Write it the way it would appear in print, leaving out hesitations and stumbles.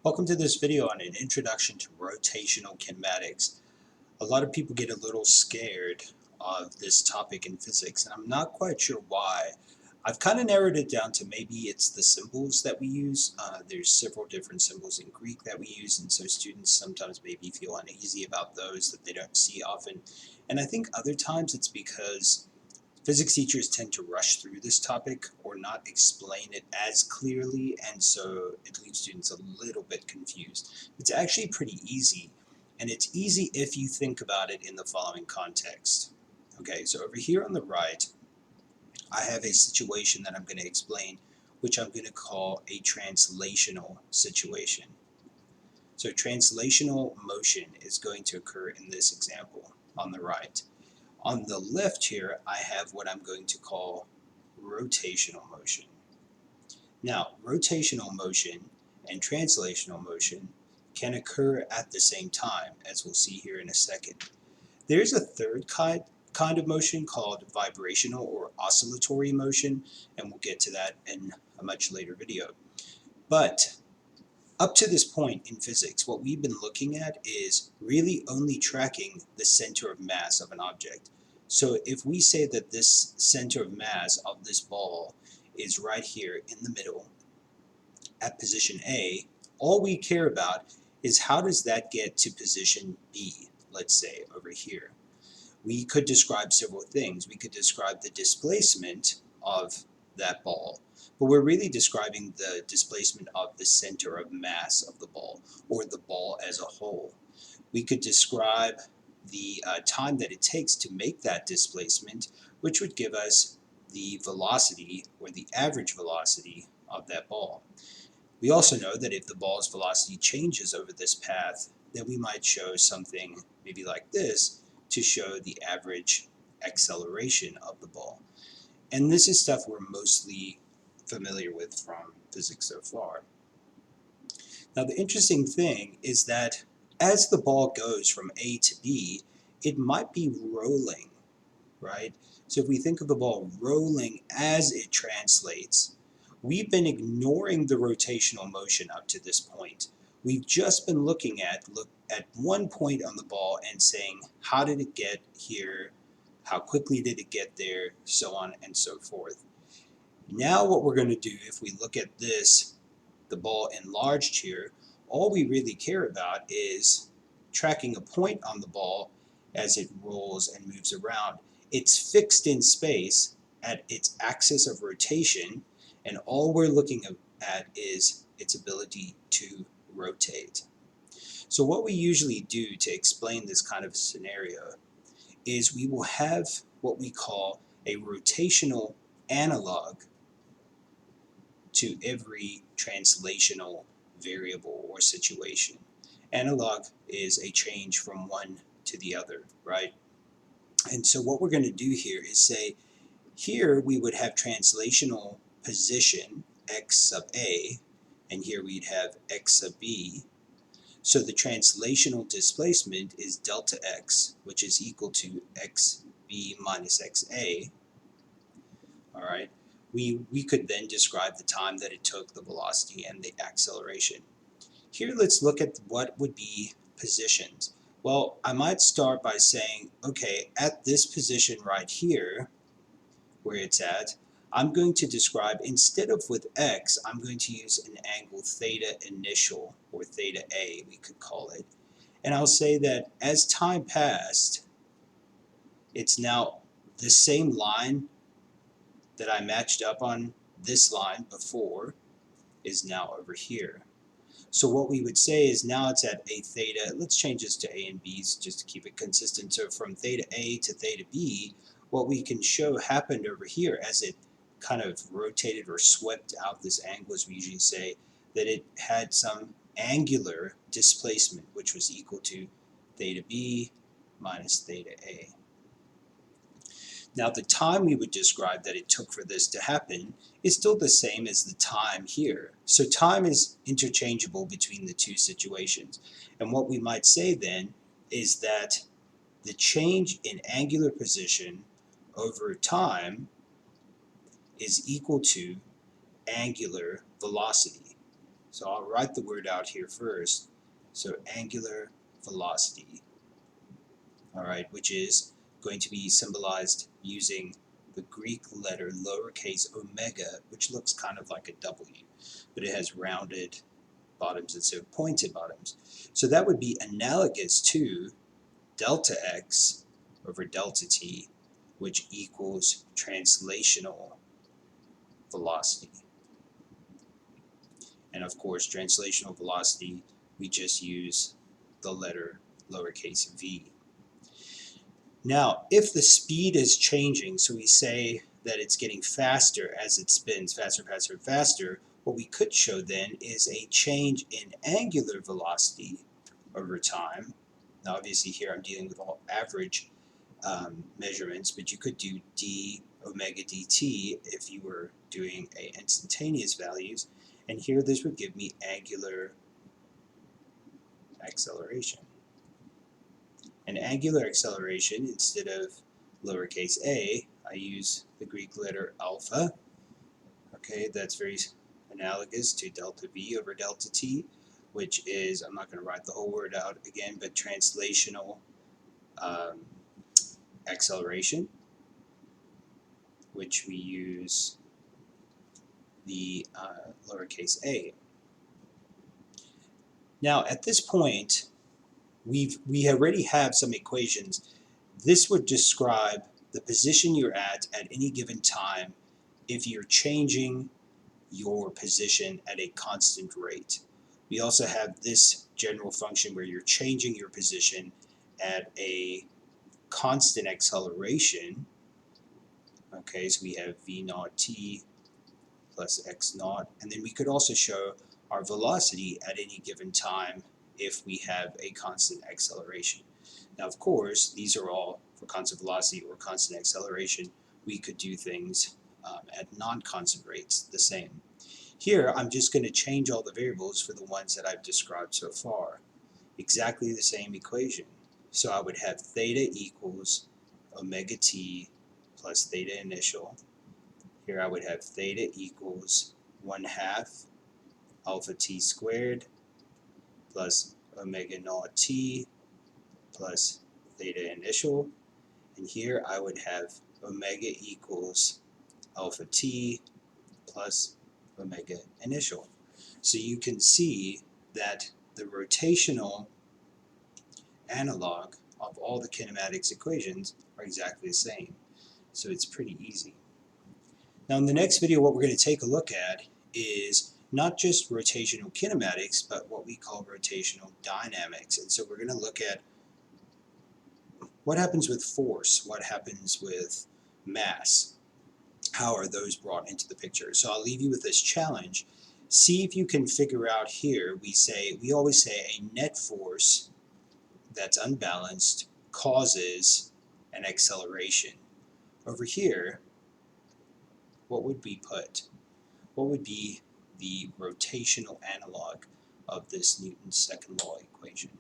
Welcome to this video on an introduction to rotational kinematics. A lot of people get a little scared of this topic in physics, and I'm not quite sure why. I've kind of narrowed it down to maybe it's the symbols that we use. There's several different symbols in Greek that we use, and so students sometimes maybe feel uneasy about those that they don't see often. And I think other times it's because physics teachers tend to rush through this topic or not explain it as clearly, and so it leaves students a little bit confused. It's actually pretty easy, and it's easy if you think about it in the following context. Okay, so over here on the right, I have a situation that I'm going to explain, which I'm going to call a translational situation. So translational motion is going to occur in this example on the right. On the left here, I have what I'm going to call rotational motion. Now, rotational motion and translational motion can occur at the same time, as we'll see here in a second. There's a third kind of motion called vibrational or oscillatory motion, and we'll get to that in a much later video. But up to this point in physics, what we've been looking at is really only tracking the center of mass of an object. So if we say that this center of mass of this ball is right here in the middle at position A, all we care about is how does that get to position B, let's say over here. We could describe several things. We could describe the displacement of that ball, but we're really describing the displacement of the center of mass of the ball, or the ball as a whole. We could describe the time that it takes to make that displacement, which would give us the velocity, or the average velocity of that ball. We also know that if the ball's velocity changes over this path, then we might show something maybe like this to show the average acceleration of the ball. And this is stuff we're mostly familiar with from physics so far. Now, the interesting thing is that as the ball goes from A to B, it might be rolling, right? So if we think of the ball rolling as it translates, we've been ignoring the rotational motion up to this point. We've just been looking at one point on the ball and saying, how did it get here? How quickly did it get there? So on and so forth. Now what we're going to do, if we look at this, the ball enlarged here, all we really care about is tracking a point on the ball as it rolls and moves around. It's fixed in space at its axis of rotation, and all we're looking at is its ability to rotate. So what we usually do to explain this kind of scenario is we will have what we call a rotational analog to every translational variable or situation. Analog is a change from one to the other, right? And so what we're going to do here is say, here we would have translational position, x sub A, and here we'd have x sub B. So the translational displacement is delta x, which is equal to xb minus xa. All right. We could then describe the time that it took, the velocity, and the acceleration. Here, let's look at what would be positions. Well, I might start by saying, okay, at this position right here, where it's at, I'm going to describe, instead of with x, I'm going to use an angle theta initial, or theta A, we could call it. And I'll say that as time passed, it's now the same line that I matched up on this line before is now over here. So what we would say is now it's at a theta, let's change this to A and B just to keep it consistent. So from theta A to theta B, what we can show happened over here as it kind of rotated or swept out this angle, as we usually say, that it had some angular displacement, which was equal to theta B minus theta A. Now the time we would describe that it took for this to happen is still the same as the time here. So time is interchangeable between the two situations. And what we might say then is that the change in angular position over time is equal to angular velocity. So I'll write the word out here first. So angular velocity, all right, which is going to be symbolized using the Greek letter lowercase omega, which looks kind of like a W, but it has rounded bottoms instead of pointed bottoms. So that would be analogous to delta x over delta t, which equals translational velocity. And of course, translational velocity, we just use the letter lowercase v. Now, if the speed is changing, so we say that it's getting faster as it spins, faster, faster, faster, what we could show then is a change in angular velocity over time. Now, obviously here I'm dealing with all average measurements, but you could do d omega dt if you were doing a instantaneous values, and here this would give me angular acceleration. An angular acceleration, instead of lowercase a, I use the Greek letter alpha. Okay, that's very analogous to delta v over delta t, which is, I'm not going to write the whole word out again, but translational acceleration, which we use the lowercase a. Now, at this point, we already have some equations. This would describe the position you're at any given time if you're changing your position at a constant rate. We also have this general function where you're changing your position at a constant acceleration. Okay, so we have v naught t plus x naught, and then we could also show our velocity at any given time if we have a constant acceleration. Now, of course, these are all for constant velocity or constant acceleration. We could do things at non-constant rates the same. Here, I'm just going to change all the variables for the ones that I've described so far. Exactly the same equation. So I would have theta equals omega t plus theta initial. Here I would have theta equals 1/2 alpha t squared plus omega naught t plus theta initial. And here I would have omega equals alpha t plus omega initial. So you can see that the rotational analog of all the kinematics equations are exactly the same. So it's pretty easy. Now in the next video, what we're going to take a look at is not just rotational kinematics, but what we call rotational dynamics. And so we're going to look at what happens with force, what happens with mass, how are those brought into the picture. So I'll leave you with this challenge. See if you can figure out here, we always say a net force that's unbalanced causes an acceleration. Over here, what would we put? What would be the rotational analog of this Newton's second law equation?